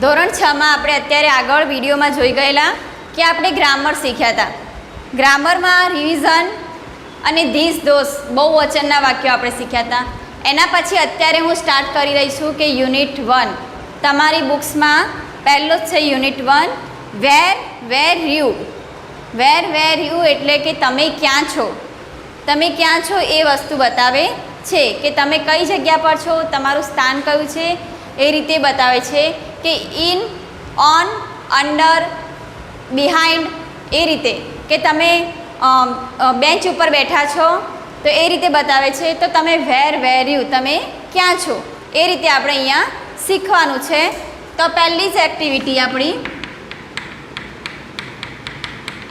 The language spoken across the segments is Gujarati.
ધોરણ 6 માં આપણે અત્યારે આગળ વિડીયોમાં જોઈ ગયેલા કે આપણે ગ્રામર શીખ્યા હતા. ગ્રામરમાં રિવિઝન અને ધીસ ધોસ બહુવચનના વાક્યો આપણે શીખ્યા હતા. એના પછી અત્યારે હું સ્ટાર્ટ કરી રહી છું કે યુનિટ 1. તમારી બુક્સમાં પહેલો જ છે unit 1. Where you. Where you એટલે કે તમે ક્યાં છો. તમે ક્યાં છો એ વસ્તુ બતાવે છે કે તમે કઈ જગ્યા પર છો, તમારું સ્થાન કયું છે એ રીતે બતાવે છે કે ઇન, ઓન, અંડર, બિહાઇન્ડ એ રીતે કે તમે બેન્ચ ઉપર બેઠા છો તો એ રીતે બતાવે છે. તો તમે વેર યુ તમે ક્યાં છો એ રીતે આપણે અહીંયા શીખવાનું છે. તો પહેલી જ એક્ટિવિટી આપણી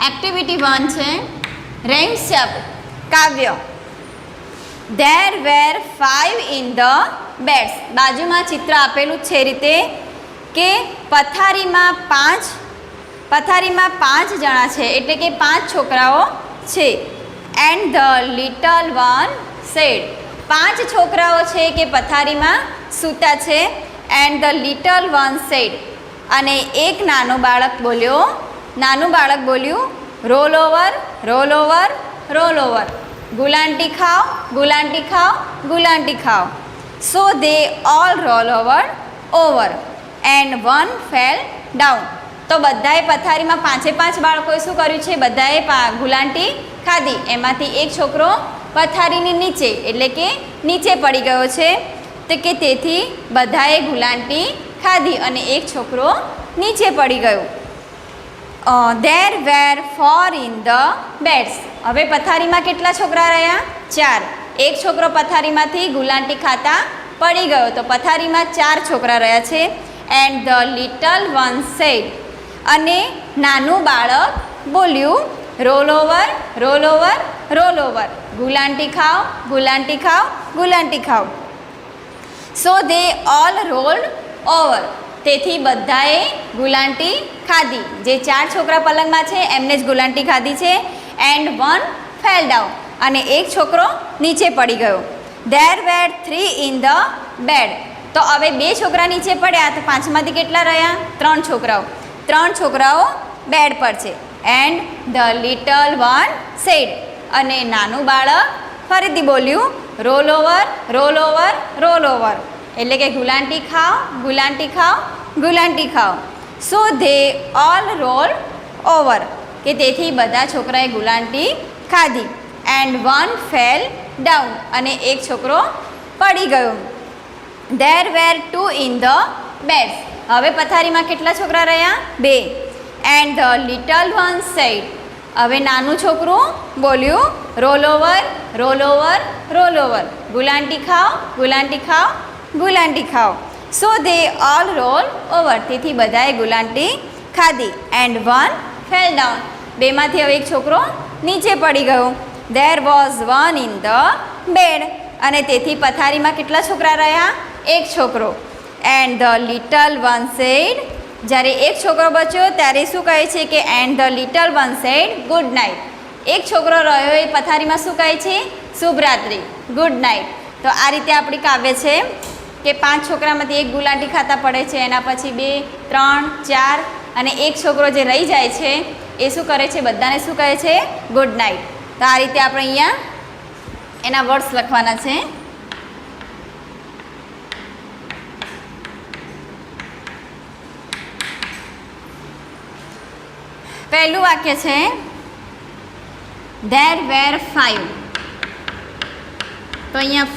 એક્ટિવિટી 1 છે રેઇમ શબ્દ કાવ્ય. There were 5 in the beds. બાજુમાં ચિત્ર આપેલું છે રીતે કે પથારીમાં 5 જણા છે એટલે કે 5 છોકરાઓ છે. And the little one said. 5 છોકરાઓ છે કે પથારીમાં સૂતા છે. And the little one said. અને એક નાનું બાળક બોલ્યું roll over, roll over, roll over. ગુલાંટી ખાઓ, ગુલાંટી ખાઓ, ગુલાંટી ખાઓ. So they all roll over and one fell down. તો બધાએ પથારીમાં 5 બાળકોએ શું કર્યું છે? બધાએ ગુલાંટી ખાધી. એમાંથી એક છોકરો પથારીની નીચે એટલે કે નીચે પડી ગયો છે. તો કે તેથી બધાએ ગુલાંટી ખાધી અને એક છોકરો નીચે પડી ગયો. There wear 4 in the beds. હવે પથારીમાં કેટલા છોકરા રહ્યા? 4. એક છોકરો પથારીમાંથી ગુલાંટી ખાતા પડી ગયો તો પથારીમાં 4 છોકરા રહ્યા છે. And the little one said. અને નાનું બાળક બોલ્યું roll over, roll over, roll over. ગુલાંટી ખાઓ, ગુલાંટી ખાઓ, ગુલાંટી ખાઓ. So they all rolled over. તેથી બધાએ ગુલાંટી ખાધી. જે 4 છોકરા પલંગમાં છે એમને જ ગુલાંટી ખાધી છે. And one fell down. અને એક છોકરો નીચે પડી ગયો. There were 3 in the bed. તો હવે 2 છોકરા નીચે પડ્યા તો 5માંથી કેટલા રહ્યા? 3 છોકરાઓ. 3 છોકરાઓ બેડ પર છે. And the little one said. અને નાનું બાળક ફરીથી બોલ્યું roll over, roll over, roll over. એટલે કે ગુલાંટી ખાઓ, ગુલાંટી ખાઓ, ગુલાંટી ખાઓ. So they all roll over. કે તેથી બધા છોકરાએ ગુલાંટી ખાધી. And one fell down. અને એક છોકરો પડી ગયો. There were 2 in the beds. હવે પથારીમાં કેટલા છોકરા રહ્યા? 2. And the little one said. હવે નાનું છોકરું બોલ્યું roll over, roll over, roll over. ગુલાંટી ખાઓ, ગુલાંટી ખાઓ, ગુલાંટી ખાઓ. So they all roll over. તેથી બધાએ ગુલાંટી ખાધી. And one fell down. 2માંથી હવે એક છોકરો નીચે પડી ગયો. There was 1 in the bed. અને તેથી પથારીમાં કેટલા છોકરા રહ્યા? એક છોકરો. And the little one said. જ્યારે એક છોકરો બચ્યો ત્યારે શું કહે છે કે and the little one said good night. એક છોકરો રહ્યો એ પથારીમાં શું કહે છે? શુભરાત્રિ, ગુડ નાઇટ. તો આ રીતે આપણી કાવ્ય છે કે 5 છોકરામાંથી એક ગુલાંટી ખાતા પડે છે. એના પછી 2, 3, 4 અને એક છોકરો જે રહી જાય છે એ શું કરે છે? બધાને શું કહે છે? Good night. તો આ રીતે આપણે અહીંયા એના વર્ડ્સ લખવાના છે. પહેલું વાક્ય છે ધેર વેર 5. તો અહીંયા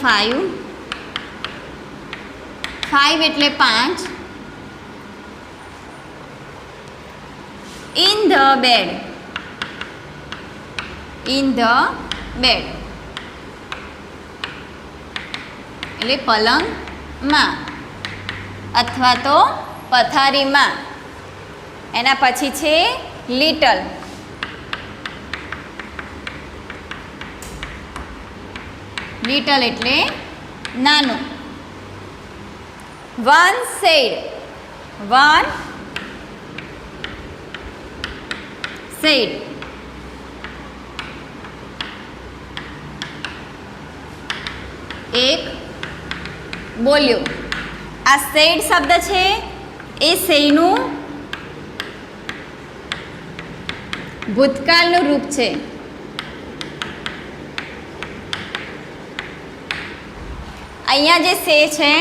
5 એટલે 5. In the bed. In the bed એટલે પલંગમાં અથવા તો પથારીમાં. એના પછી છે લિટલ. લિટલ એટલે નાનું. One said. One said. એક બોલ્યો. આ સેડ શબ્દ છે એ શેનું ભૂતકાળનું રૂપ છે. અહીંયા જે સે છે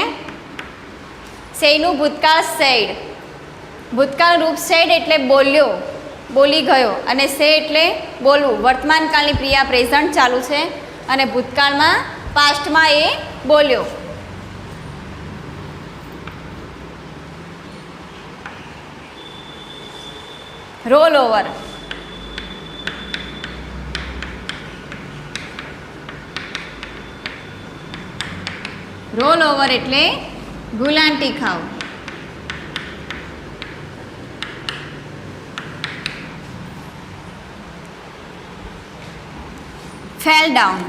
સેનું ભૂતકાળ સેડ. ભૂતકાળ રૂપ સેડ એટલે બોલ્યો, બોલી ગયો, અને સે એટલે બોલવું. વર્તમાનકાળની ક્રિયા પ્રેઝન્ટ ચાલુ છે અને ભૂતકાળમાં પાસ્ટમાં એ બોલ્યો. Roll over. રોલ ઓવર એટલે ગુલાંટી ખાવ. Fell down.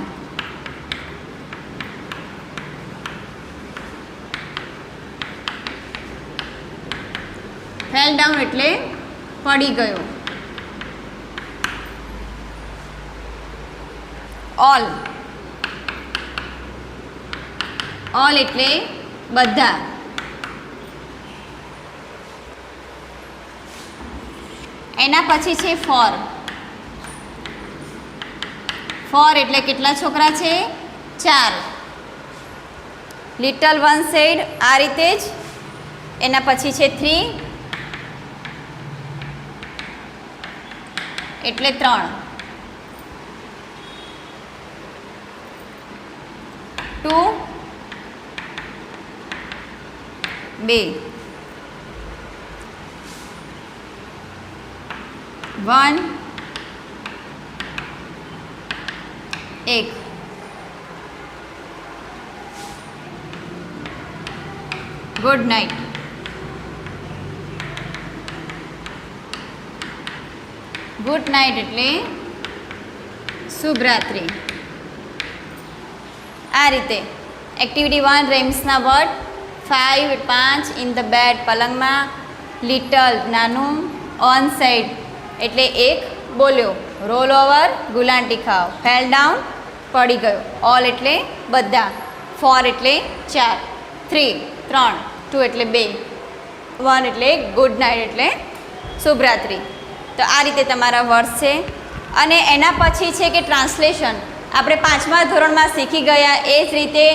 ફેલ ડાઉન એટલે પડી ગયો. ઓલ. ઓલ એટલે બધા. એના પછી છે ફોર. ફોર એટલે કેટલા છોકરા છે? 4. લિટલ વન સેડ આ રીતે જ. એના પછી છે 3 એટલે 3. 2 2. 1 1. Good night. ગુડ નાઇટ એટલે શુભરાત્રિ. આ રીતે એક્ટિવિટી 1 રેમ્સના વર્ડ. 5 5 ઇન ધ બેડ પલંગમાં. લિટલ નાનું. ઓન સાઈડ એટલે એક બોલ્યો. રોલ ઓવર ગુલાંટી ખાવ. ફેલ ડાઉન પડી ગયો. ઓલ એટલે બધા. 4 એટલે 4. 3 3. 2 એટલે 2. 1 એટલે ગુડ નાઇટ એટલે શુભરાત્રિ. તો આ રીતે તમારા વર્ડ્સ છે. અને એના પછી છે કે ટ્રાન્સલેશન. આપણે 5મા ધોરણમાં શીખી ગયા એ જ રીતે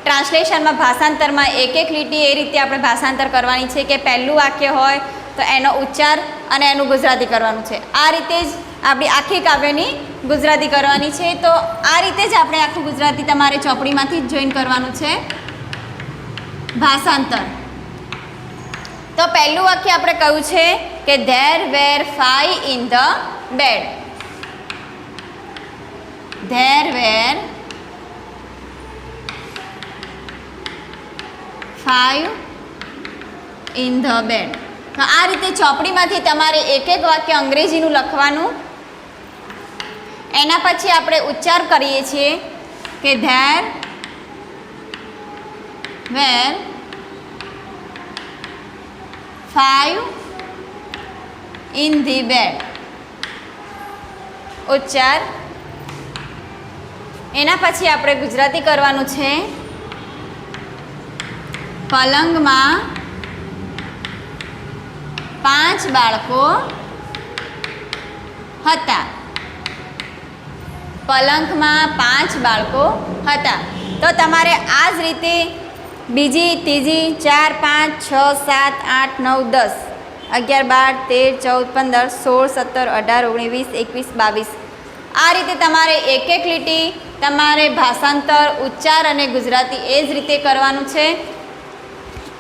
ટ્રાન્સલેશનમાં ભાષાંતરમાં એક એક લીટી એ રીતે આપણે ભાષાંતર કરવાની છે કે પહેલું વાક્ય હોય તો એનો ઉચ્ચાર અને એનું ગુજરાતી કરવાનું છે. આ રીતે જ આપણી આખી કાવ્યની ગુજરાતી કરવાની છે. તો આ રીતે જ આપણે આખું ગુજરાતી તમારે ચોપડીમાંથી જ જોઈન કરવાનું છે ભાષાંતર. તો પહેલું વાક્ય આપણે કહ્યું છે કે there were 5 in the bed. There were 5 in the bed. તો આ રીતે ચોપડીમાંથી તમારે એક એક વાક્ય અંગ્રેજીનું લખવાનું. એના પછી આપણે ઉચ્ચાર કરીએ છીએ કે there were 5 in the bed. ઉચ્ચાર. એના પછી આપણે ગુજરાતી કરવાનું છે. પલંગમાં 5 બાળકો હતા. પલંગમાં 5 બાળકો હતા. તો તમારે આ જ રીતે બીજી, ત્રીજી, 4 5 6 7 8 9 10 11 12 13 14 15 16 17 18 19 20 21 22 આ રીતે તમારે એક એક લીટી તમારે ભાષાંતર, ઉચ્ચાર અને ગુજરાતી એ જ રીતે કરવાનું છે.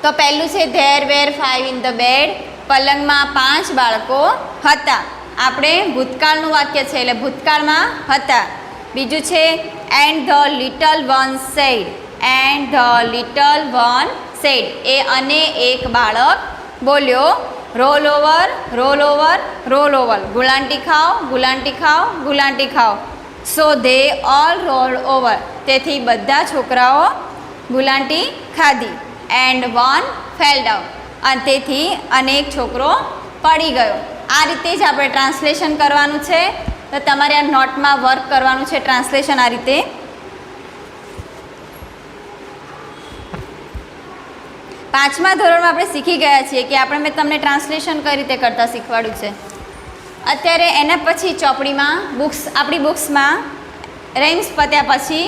તો પહેલું છે there were 5 in the bed. પલંગમાં 5 બાળકો હતા. આપણે ભૂતકાળનું વાક્ય છે એટલે ભૂતકાળમાં હતા. બીજું છે and the little one said. And the little one said એ અને એક બાળક બોલ્યો. Roll over roll over roll over. ગુલાંટી ખાઓ ગુલાંટી ખાઓ ગુલાંટી ખાઓ. So they all roll over. તેથી બધા છોકરાઓ ગુલાંટી ખાધી. And one fell down. અને તેથી અનેક છોકરો પડી ગયો. આ રીતે જ આપણે ટ્રાન્સલેશન કરવાનું છે. તો તમારે આ નોટમાં વર્ક કરવાનું છે ટ્રાન્સલેશન આ રીતે. પાંચમા ધોરણમાં આપણે શીખી ગયા છીએ કે મેં તમને ટ્રાન્સલેશન કઈ રીતે કરતા શીખવાડ્યું છે. અત્યારે એના પછી ચોપડીમાં આપણી બુક્સમાં રેમ્સ પત્યા પછી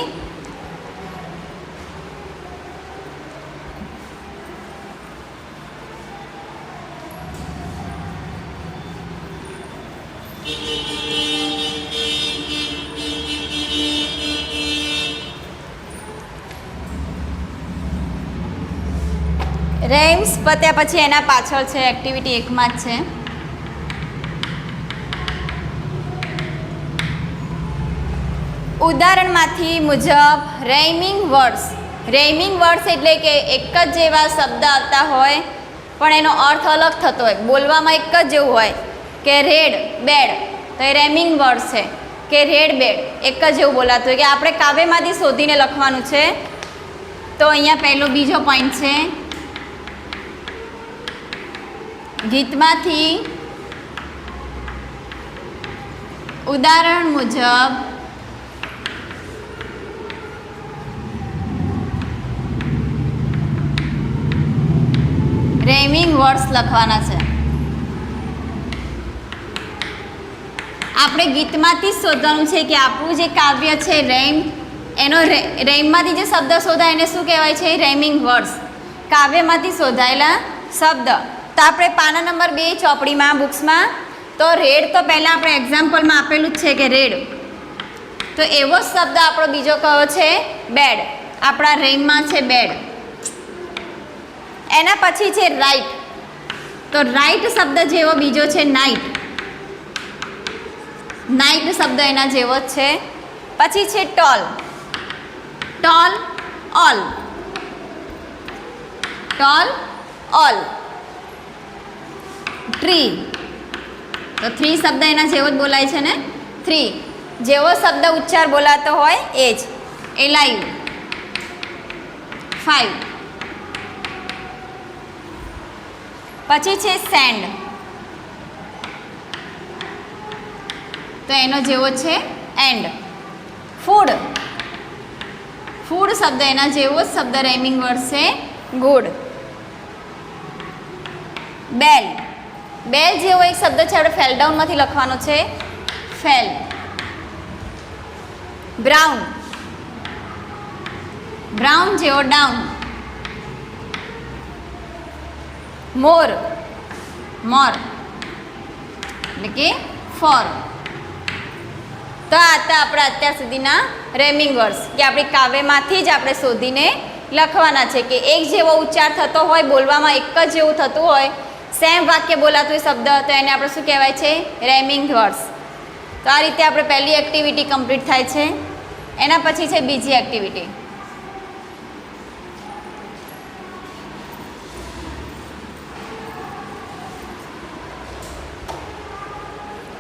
રેમ્સ પત્યા પછી એના પાછળ છે એક્ટિવિટી 1માં જ છે. ઉદાહરણમાંથી મુજબ રેઇમિંગ વર્ડ્સ. રેઇમિંગ વર્ડ્સ એટલે કે એક જ જેવા શબ્દ આવતા હોય પણ એનો અર્થ અલગ થતો હોય, બોલવામાં એક જ જેવું હોય કે રેડ બેડ, તો એ રેમિંગ વર્ડ્સ છે. કે રેડ બેડ એક જ જેવું બોલાતું હોય કે આપણે કાવ્યમાંથી શોધીને લખવાનું છે. તો અહીંયા પહેલો બીજો પોઈન્ટ છે, ગીતમાંથી ઉદાહરણ મુજબ રેમિંગ વર્ડ્સ લખવાના છે. આપણે ગીતમાંથી જ શોધવાનું છે કે આપણું જે કાવ્ય છે રેમ, એનો રેમમાંથી જે શબ્દ શોધાય એને શું કહેવાય છે? Rhyming words. કાવ્યમાંથી શોધાયેલા શબ્દ. તો આપણે પાના નંબર 2 ચોપડીમાં બુક્સમાં તો રેડ તો પહેલાં આપણે એક્ઝામ્પલમાં આપેલું જ છે કે રેડ, તો એવો જ શબ્દ આપણો બીજો કયો છે? બેડ. આપણા રેમમાં છે બેડ. એના પછી છે રાઇટ, તો રાઇટ શબ્દ જેવો બીજો છે નાઇટ. નાઇટ શબ્દ એના જેવો જ છે. પછી છે tall, tall all, tall all. Tree, તો થ્રી શબ્દ એના જેવો જ બોલાય છે ને, થ્રી. જેવો શબ્દ ઉચ્ચાર બોલાતો હોય એ જ. એલાઇવ, 5. પછી છે સેન્ડ, તો એનો જેવો છે એન્ડ. ફૂડ, ફૂડ શબ્દ એના જેવો જ શબ્દ રેમિંગ વર્ડ છે ગુડ. બેલ, બેલ જેવો એક શબ્દ છે, આપણે ફેલ ડાઉનમાંથી લખવાનો છે ફેલ. બ્રાઉન, બ્રાઉન જેવો ડાઉન. મોર, મોર એટલે કે ફોર. તો આ હતા આપણા અત્યાર સુધીના રેમિંગ વર્ડ્સ કે આપણી કાવ્યમાંથી જ આપણે શોધીને લખવાના છે કે એક જેવો ઉચ્ચાર થતો હોય, બોલવામાં એક જ જેવું થતું હોય, સેમ વાક્ય બોલાતું હોય શબ્દ, તો એને આપણે શું કહેવાય છે? Rhyming words. તો આ રીતે આપણે પહેલી એક્ટિવિટી કમ્પ્લીટ થાય છે. એના પછી છે બીજી એક્ટિવિટી.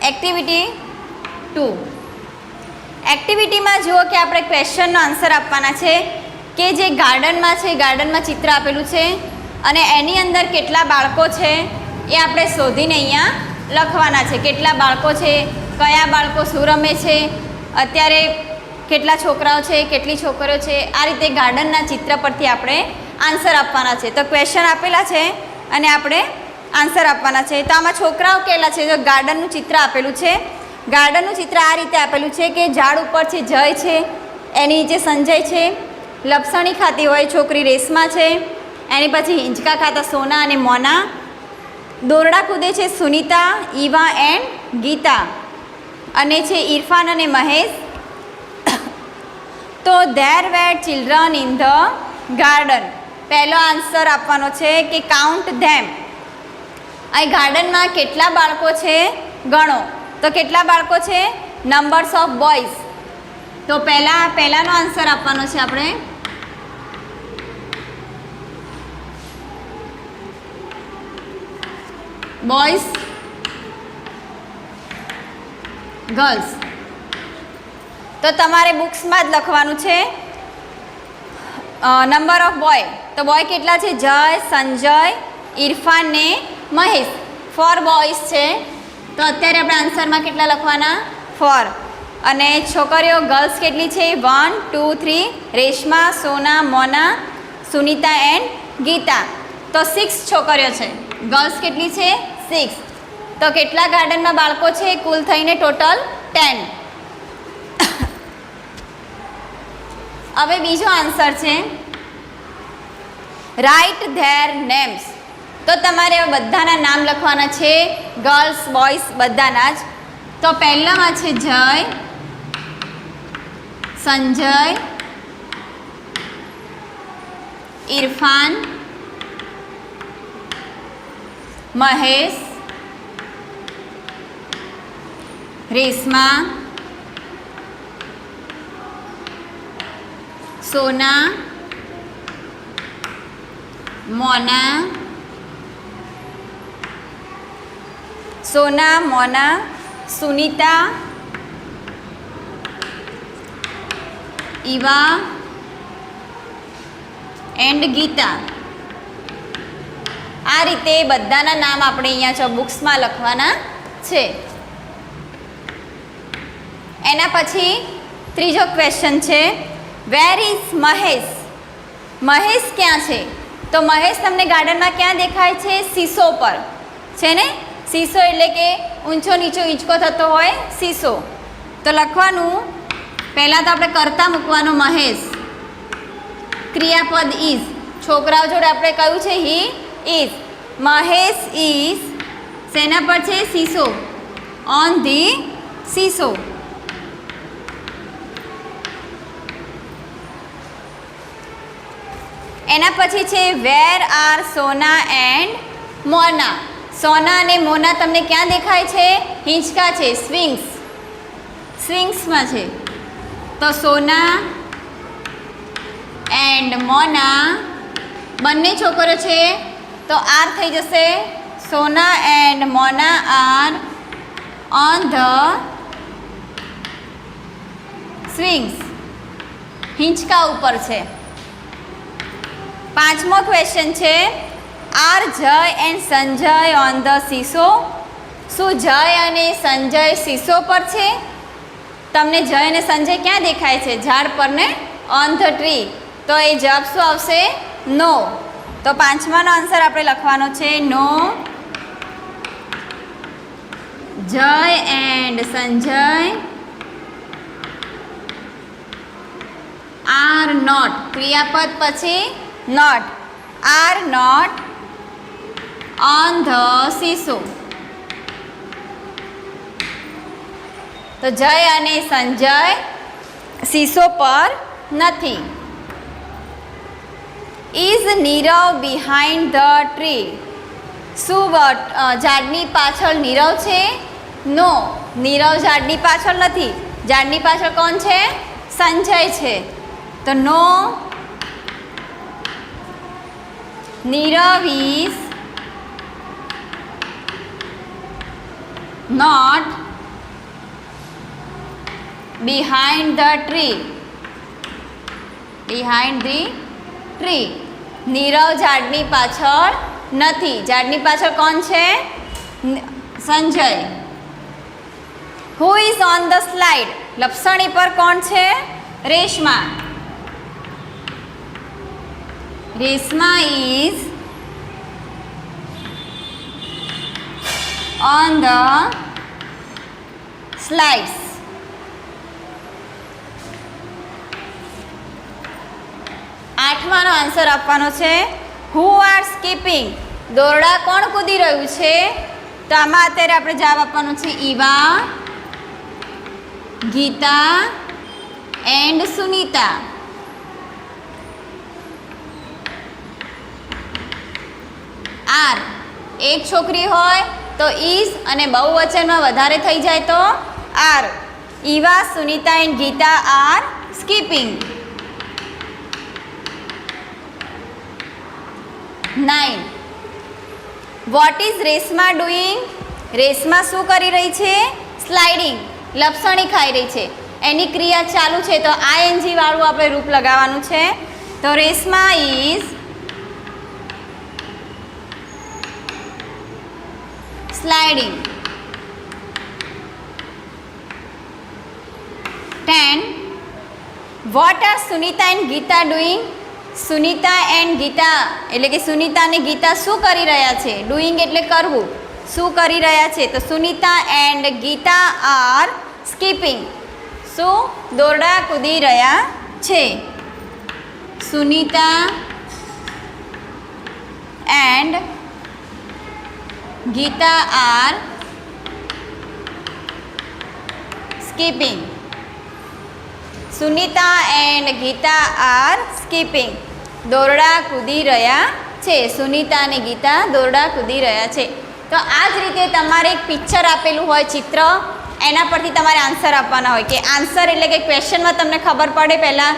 એક્ટિવિટી 2. એક્ટિવિટીમાં જુઓ કે આપણે ક્વેશ્ચનનો આન્સર આપવાના છે કે જે ગાર્ડનમાં છે, ગાર્ડનમાં ચિત્ર આપેલું છે અને એની અંદર કેટલા બાળકો છે એ આપણે શોધીને અહીંયા લખવાના છે. કેટલા બાળકો છે, કયા બાળકો શું રમે છે, અત્યારે કેટલા છોકરાઓ છે, કેટલી છોકરીઓ છે, આ રીતે ગાર્ડનના ચિત્ર પરથી આપણે આન્સર આપવાના છે. તો ક્વેશ્ચન આપેલા છે અને આપણે આન્સર આપવાના છે. તો આમાં છોકરાઓ કેટલા છે? જો ગાર્ડનનું ચિત્ર આપેલું છે, ગાર્ડનનું ચિત્ર આ રીતે આપેલું છે કે ઝાડ ઉપર છે જય છે, એની નીચે સંજય છે, લપસણી ખાતી હોય છોકરી રેશમા છે, એની પછી હિંચકા ખાતા સોના અને મોના, દોરડા કૂદે છે સુનીતા, ઈવા એન્ડ ગીતા, અને છે ઇરફાન અને મહેશ. તો there were children in the garden. પહેલો આન્સર આપવાનો છે કે કાઉન્ટ ધેમ. અહીં ગાર્ડનમાં કેટલા બાળકો છે ગણો. તો કેટલા બાળકો છે? Numbers of boys. તો પહેલાનો આન્સર આપવાનો છે આપણે બોયઝ, ગર્લ્સ. તો તમારે બુક્સમાં જ લખવાનું છે નંબર ઓફ બોય. તો બોય કેટલા છે? જય, સંજય, ઇરફાન ને મહેશ. 4 બોયઝ છે. તો અત્યારે આપણે આન્સરમાં કેટલા લખવાના? 4. અને છોકરીઓ ગર્લ્સ કેટલી છે? 1, 2, 3. રેશમા, સોના, મોના, સુનીતા એન્ડ ગીતા. તો 6 છોકરીઓ છે. ગર્લ્સ કેટલી છે? 6. તો કેટલા ગાર્ડનમાં બાળકો છે કુલ થઈને? ટોટલ 10. હવે બીજો આન્સર છે રાઇટ ધેર નેમ્સ. તો તમારે બધાના નામ લખવાના છે, ગર્લ્સ બોયઝ બધાના જ. તો પહેલામાં છે જય, સંજય, ઇરફાન, મહેશ, રેશમા, સોના, મોના, સુનીતા, ઈવા એન્ડ ગીતા. આ રીતે બધાના નામ આપણે અહીંયા બુક્સમાં લખવાના છે. એના પછી ત્રીજો ક્વેશ્ચન છે વેર ઇઝ મહેશ. મહેશ ક્યાં છે? તો મહેશ તમને ગાર્ડનમાં ક્યાં દેખાય છે? શીશો પર છે ને. શીશો એટલે કે ઊંચો નીચો હિંચકો થતો હોય શીશો. તો લખવાનું પહેલાં તો આપણે કરતા મૂકવાનું મહેશ, ક્રિયાપદ ઇઝ. છોકરાઓ જોડે આપણે કહ્યું છે હી ઇઝ. મહેશ ઇઝ શેના પર છે? શીશો. ઓન ધી શીશો. એના પછી છે વેર આર સોના એન્ડ મોના. સોના અને મોના તમને ક્યાં દેખાય છે? હિંચકા છે, સ્વિંગ્સ. સ્વિંગ્સમાં છે. તો સોના એન્ડ મોના બંને છોકરો છે તો આર થઈ જશે. Sona and Mona are on the swings. હિંચકા ઉપર છે. પાંચમો ક્વેશ્ચન છે are Jay and Sanjay on the seesaw. શું જય અને સંજય શીશો પર છે? તમને જય અને સંજય ક્યાં દેખાય છે? ઝાડ પર ને, ઓન ધ ટ્રી. તો એ જવાબ શું આવશે? નો. તો પાંચમાનો આન્સર આપણે લખવાનો છે નો. જય એન્ડ સંજય આર નોટ. ક્રિયાપદ પછી not. Are not on the seesaw. તો જય અને સંજય શીશો પર નથી. Is Nirav behind the tree. શું ઝાડની પાછળ નીરવ છે? નો, નીરવ ઝાડની પાછળ નથી. ઝાડની પાછળ કોણ છે? સંજય છે. તો no, Nirav is not behind the tree. behind the tree. Nirav ઝાડની પાછળ નથી. ઝાડની પાછળ કોણ છે? Sanjay. Who is on the slide. લપસણી પર કોણ છે? Reshma. Reshma is on the slides. આઠમાનો આન્સર આપવાનો છે હુ આર સ્કીપિંગ. દોરડા કોણ કૂદી રહ્યું છે? તો આમાં અત્યારે આપણે જવાબ આપવાનો છે Eva, Geeta and Sunita. Are એક છોકરી હોય તો ઇઝ અને બહુવચનમાં વધારે થઈ જાય તો are. Eva, Sunita and Geeta are skipping. 9. What is Reshma doing. Reshma શું કરી રહી છે? સ્લાઇડિંગ. લપસણી ખાઈ રહી છે. એની ક્રિયા ચાલુ છે તો આઈએનજી વાળું આપણે રૂપ લગાવવાનું છે. તો Reshma is sliding. 10. What are Sunita and Geeta doing? Sunita and Geeta એટલે કે સુનિતા અને ગીતા શું કરી રહ્યા છે? ડુઈંગ એટલે કરવું. શું કરી રહ્યા છે? તો Sunita and Geeta are skipping. શું? દોરડા કૂદી રહ્યા છે. Sunita and Geeta are skipping. Sunita and Geeta are skipping. દોરડા કૂદી રહ્યા છે. સુનિતા અને ગીતા દોરડા કૂદી રહ્યા છે. તો આ જ રીતે તમારે એક પિક્ચર આપેલું હોય, ચિત્ર, એના પરથી તમારે આન્સર આપવાના હોય. કે આન્સર એટલે કે ક્વેશ્ચનમાં તમને ખબર પડે પહેલાં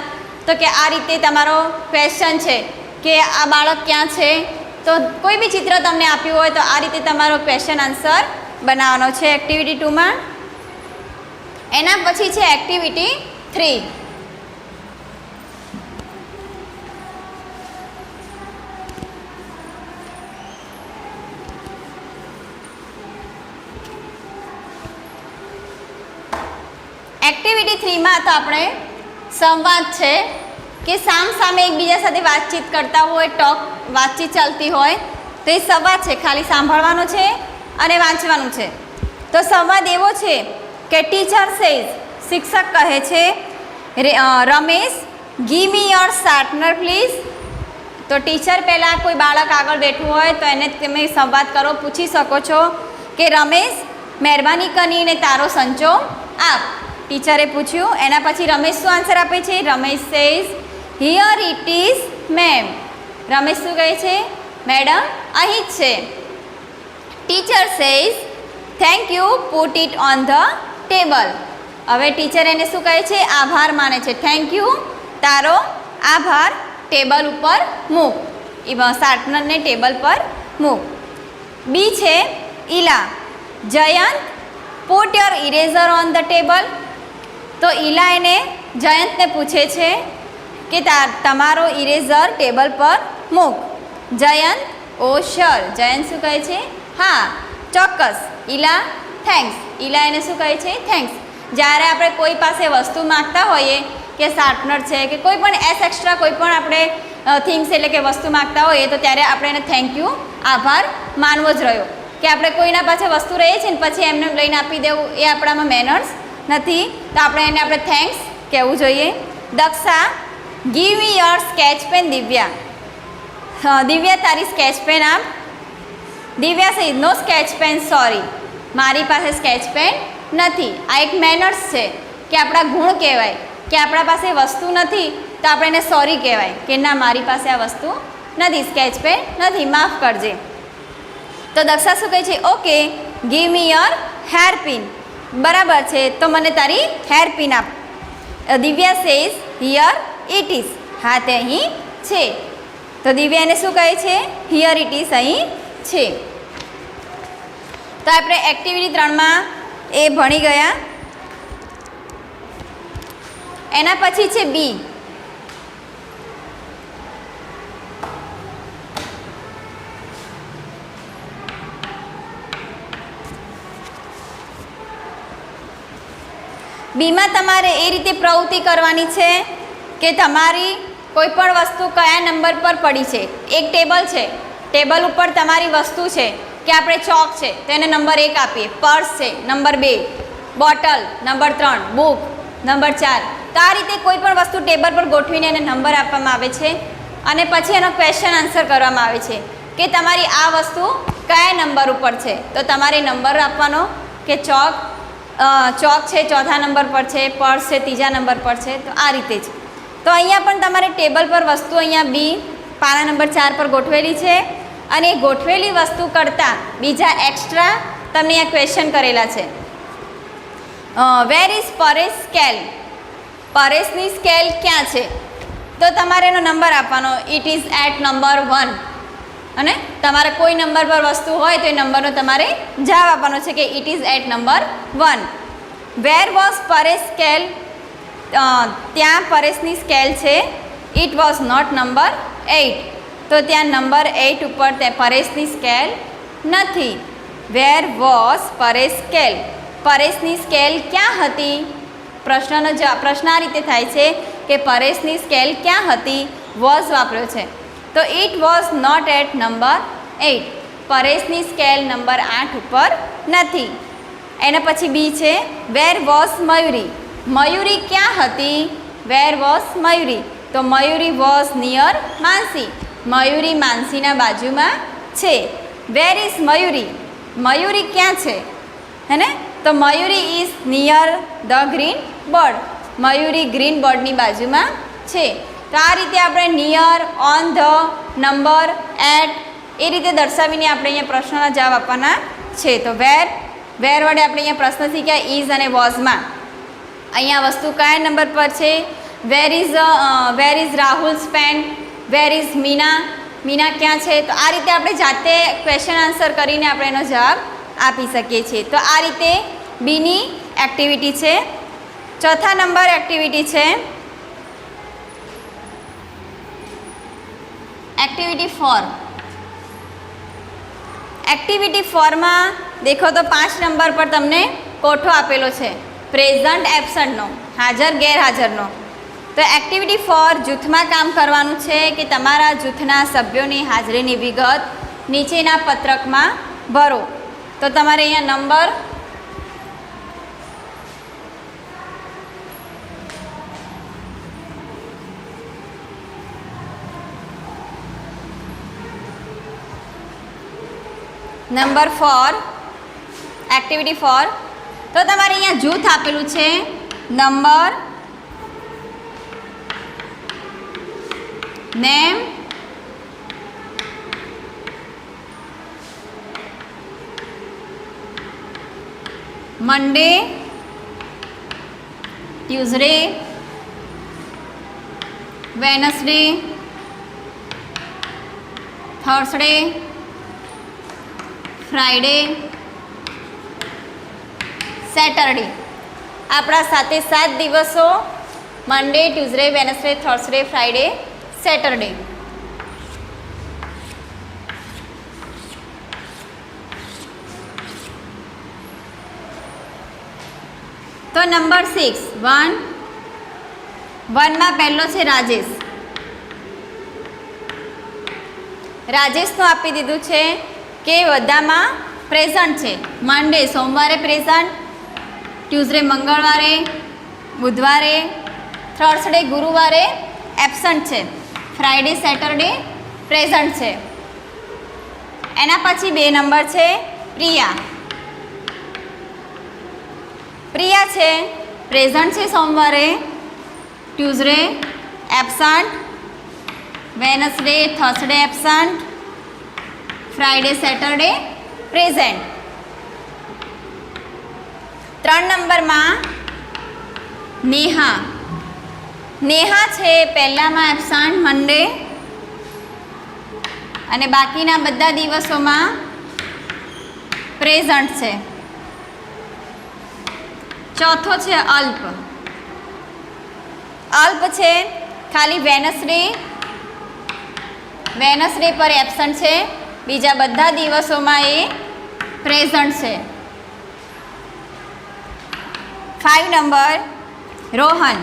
તો કે આ રીતે તમારો ક્વેશ્ચન છે કે આ બાળક ક્યાં છે. તો કોઈ બી ચિત્ર તમને આપ્યું હોય તો આ રીતે તમારો ક્વેશ્ચન આન્સર બનાવવાનો છે એક્ટિવિટી 2માં. એના પછી છે એક્ટિવિટી 3. એક્ટિવિટી 3માં તો આપણે સંવાદ છે કે સામે એકબીજા સાથે વાતચીત કરતા હોય, વાતચીત ચાલતી હોય તો એ સંવાદ છે. ખાલી સાંભળવાનો છે અને વાંચવાનું છે. તો સંવાદ એવો છે કે ટીચર સેઝ, શિક્ષક કહે છે, Ramesh give me your sharpener please. તો ટીચર પહેલાં કોઈ બાળક આગળ બેઠું હોય તો એને તમે સંવાદ કરો, પૂછી શકો છો કે રમેશ મહેરબાની કરીને તારો સંચો આપ. ટીચરે પૂછ્યું. એના પછી રમેશ શું આન્સર આપે છે? Ramesh says here it is ma'am. Ramesh શું કહે છે? મેડમ અહીં જ છે. Teacher says thank you put it on the table. હવે ટીચર એને શું કહે છે? આભાર માને છે. થેન્ક યુ, તારો આભાર ટેબલ ઉપર મૂક. શાર્પનરને ટેબલ પર મૂક. બી છે Ila. Jayant put your eraser on the table. તો ઈલા એને જયંતને પૂછે છે કે તમારો ઇરેઝર ટેબલ પર મૂક. જયંત ઓ શ્યોર. જયંત શું કહે છે? હા ચોક્કસ. ઈલા થેન્ક્સ. ઈલા એને શું કહે છે? થેન્ક્સ. જ્યારે આપણે કોઈ પાસે વસ્તુ માગતા હોઈએ કે શાર્પનર છે કે કોઈ પણ એક્સ્ટ્રા કોઈ પણ આપણે થિંગ્સ એટલે કે વસ્તુ માગતા હોઈએ તો ત્યારે આપણે એને થેન્ક યુ, આભાર માનવો જ રહ્યો. કે આપણે કોઈના પાસે વસ્તુ રહીએ છીએ ને પછી એમને લઈને આપી દેવું એ આપણામાં મેનર્સ નથી. તો આપણે થેન્ક્સ કહેવું જોઈએ. Daksha give me your sketch pen Divya. Divya તારી સ્કેચ પેન આપ. દિવ્યા સે નો સ્કેચ પેન સોરી. મારી પાસે સ્કેચ પેન નથી. આ એક મેનર્સ છે કે આપણા ગુણ કહેવાય કે આપણા પાસે વસ્તુ નથી તો આપણે એને સોરી કહેવાય કે ના મારી પાસે આ વસ્તુ નથી, સ્કેચ પેન નથી, માફ કરજે. તો દક્ષા શું કહે છે? Okay give me your hair pin. બરાબર છે, તો મને તારી હેર પિન આપ. Divya says here it is. હા તે અહીં છે. તો દિવ્યા એને શું કહે છે? હિયર ઇટ ઇઝ, અહીં છે. તો આપણે એક્ટિવિટી 3માં એ ભણી ગયા. એના પછી છે બી. બીમાં તમારે એ રીતે પ્રવૃત્તિ કરવાની છે કે તમારી કોઈ પણ વસ્તુ કયા નંબર પર પડી છે. એક ટેબલ છે, ટેબલ ઉપર તમારી વસ્તુ છે કે આપણે ચોક છે તો એને નંબર 1 આપીએ, પર્સ છે number 2, bottle number 3, book number 4. તો આ રીતે કોઈ પણ વસ્તુ ટેબલ પર ગોઠવીને એને નંબર આપવામાં આવે છે અને પછી એનો ક્વેશ્ચન આન્સર કરવામાં આવે છે કે તમારી આ વસ્તુ કયા નંબર ઉપર છે. તો તમારે નંબર આપવાનો કે ચોક છે 4થા નંબર પર છે, પર્સ છે 3જા નંબર પર છે. તો આ રીતે જ. તો અહીંયા પણ તમારે ટેબલ પર વસ્તુ અહીંયા બી પાના નંબર 4 પર ગોઠવેલી છે અને એ ગોઠવેલી વસ્તુ કરતાં બીજા એક્સ્ટ્રા તમને અહીંયા ક્વેશ્ચન કરેલા છે. Where is Paresh scale. પરેશની સ્કેલ ક્યાં છે? તો તમારે એનો નંબર આપવાનો. It is at number 1. અને તમારે કોઈ નંબર પર વસ્તુ હોય તો એ નંબરનો તમારે જવાબ આપવાનો છે કે it is at number 1. Where was Paresh scale. ત્યાં પરેશની સ્કેલ છે. It was not number 8. તો ત્યાં નંબર 8 ઉપર તે પરેશની સ્કેલ નથી. Where was Paresh scale. પરેશની સ્કેલ ક્યાં હતી? પ્રશ્ન આ રીતે થાય છે કે પરેશની સ્કેલ ક્યાં હતી? વોઝ વાપર્યો છે. તો it was not at number 8. પરેશની સ્કેલ નંબર 8 ઉપર નથી. એના પછી બી છે વેર વોઝ મયુરી. મયુરી ક્યાં હતી? Where was Mayuri. તો મયુરી વોઝ નિયર માનસી. મયુરી માનસીના બાજુમાં છે. Where is Mayuri. મયુરી ક્યાં છે? હે ને? તો Mayuri is near the green bird. Mayuri green બર્ડની બાજુમાં છે. તો આ રીતે આપણે near, on the, number, at એ રીતે દર્શાવીને આપણે અહીંયા પ્રશ્નોના જવાબ આપવાના છે. તો વેર વડે આપણે અહીંયા પ્રશ્ન શીખ્યા ઇઝ અને વોઝમાં. અહીંયા વસ્તુ કયા નંબર પર છે? Where is Rahul's pen. Where is Meena. Meena ક્યાં છે? તો આ રીતે આપણે જાતે ક્વેશ્ચન આન્સર કરીને આપણે એનો જવાબ આપી શકીએ છીએ. તો આ રીતે બીની એક્ટિવિટી છે. ચોથા નંબર એક્ટિવિટી છે એક્ટિવિટી 4. એક્ટિવિટી 4માં દેખો તો 5 નંબર પર તમને કોઠો આપેલો છે પ્રેઝન્ટ એબસન્ટનો, હાજર ગેરહાજરનો. તો એક્ટિવિટી 4 જૂથમાં કામ કરવાનું છે કે તમારા જૂથના સભ્યોની હાજરીની વિગત નીચેના પત્રકમાં ભરો. તો તમારે અહીંયા નંબર 4 એક્ટિવિટી 4. તો તમારે અહીંયા જૂથ આપેલું છે number, name, Monday, Tuesday, Wednesday, Thursday, Friday, Saturday. આપણા 7 દિવસો Monday, Tuesday, Wednesday, Thursday, Friday, Saturday. તો નંબર 6 1માં પહેલો છે રાજેશ. રાજેશનું આપી દીધું છે કે બધામાં પ્રેઝન્ટ છે. મંડે સોમવારે પ્રેઝન્ટ, ટ્યુઝડે મંગળવારે, બુધવારે, થર્સડે ગુરુવારે એબસન્ટ છે, ફ્રાઈડે સેટરડે પ્રેઝન્ટ છે. એના પછી 2 નંબર છે પ્રિયા. પ્રિયા છે પ્રેઝન્ટ છે સોમવારે, Tuesday absent, Wednesday Thursday absent, Friday Saturday present. 3 નંબરમાં નેહા. નેહા છે પહેલામાં એબસન્ટ મંડે અને બાકીના બધા દિવસોમાં પ્રેઝન્ટ છે. ચોથો છે અલ્પ. અલ્પ છે ખાલી વેનસડે પર એબસન્ટ છે, બીજા બધા દિવસોમાં એ પ્રેઝન્ટ છે. 5 નંબર રોહન.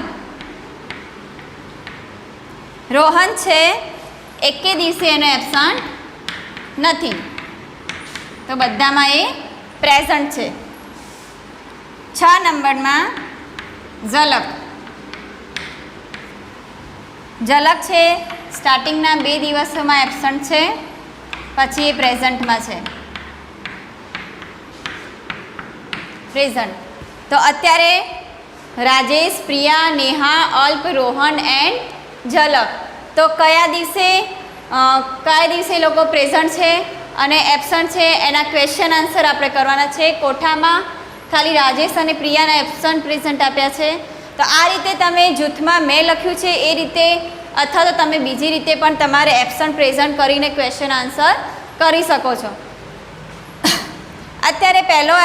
રોહન છે એકે દિવસે એનો એબસન્ટ નથી, તો બધામાં એ પ્રેઝન્ટ છે. 6 નંબરમાં ઝલક. ઝલક છે સ્ટાર્ટિંગના 2 દિવસોમાં એબસન્ટ છે, પછી એ પ્રેઝન્ટમાં છે. પ્રેઝન્ટ. તો અત્યારે રાજેશ, પ્રિયા, નેહા, અલ્પ, રોહન એન્ડ ઝલક. તો કયા દિવસે લોકો પ્રેઝન્ટ છે અને એબસન્ટ છે એના ક્વેશ્ચન આન્સર આપણે કરવાના છે. કોઠામાં ખાલી રાજેશ અને પ્રિયાના એબસન્ટ પ્રેઝન્ટ આપ્યા છે. તો આ રીતે તમે જૂથમાં મેં લખ્યું છે એ રીતે અથવા તો તમે બીજી રીતે પણ તમારે એબસન્ટ પ્રેઝન્ટ કરીને ક્વેશ્ચન આન્સર કરી શકો છો. અત્યારે પહેલો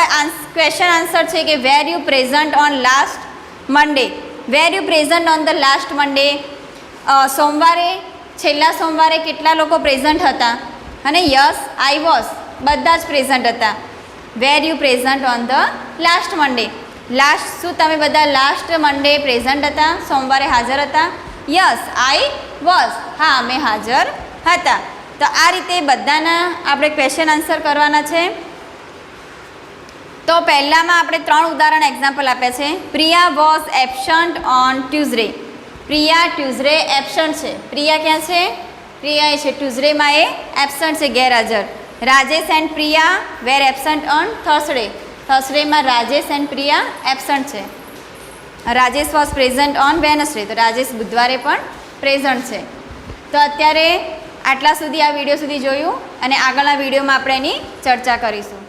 ક્વેશ્ચન આન્સર છે કે were you present on last Monday. Were you present on the last Monday. સોમવારે છેલ્લા સોમવારે કેટલા લોકો પ્રેઝન્ટ હતા? અને યસ આઈ વોઝ, બધા જ પ્રેઝન્ટ હતા. Were you present on the last Monday. શું તમે બધા લાસ્ટ મંડે પ્રેઝન્ટ હતા? સોમવારે હાજર હતા? Yes I was. હા મેં હાજર હતા. તો આ રીતે બધાના આપણે ક્વેશ્ચન આન્સર કરવાના છે. તો પહેલામાં આપણે 3 ઉદાહરણ એક્ઝામ્પલ આપ્યા છે. Priya was absent on Tuesday. Priya Tuesday absent છે. પ્રિયા ક્યાં છે? પ્રિયા એ છે ટ્યુઝડેમાં એ એબસન્ટ છે, ગેરહાજર. Rajesh and Priya were absent on Thursday. થર્સડેમાં રાજેશ એન્ડ પ્રિયા એબસન્ટ છે. Rajesh was present on Wednesday. તો રાજેશ બુધવારે પણ પ્રેઝન્ટ છે. તો અત્યારે આટલા સુધી આ વિડીયો સુધી જોયું અને આગળના વિડીયોમાં આપણે એની ચર્ચા કરીશું.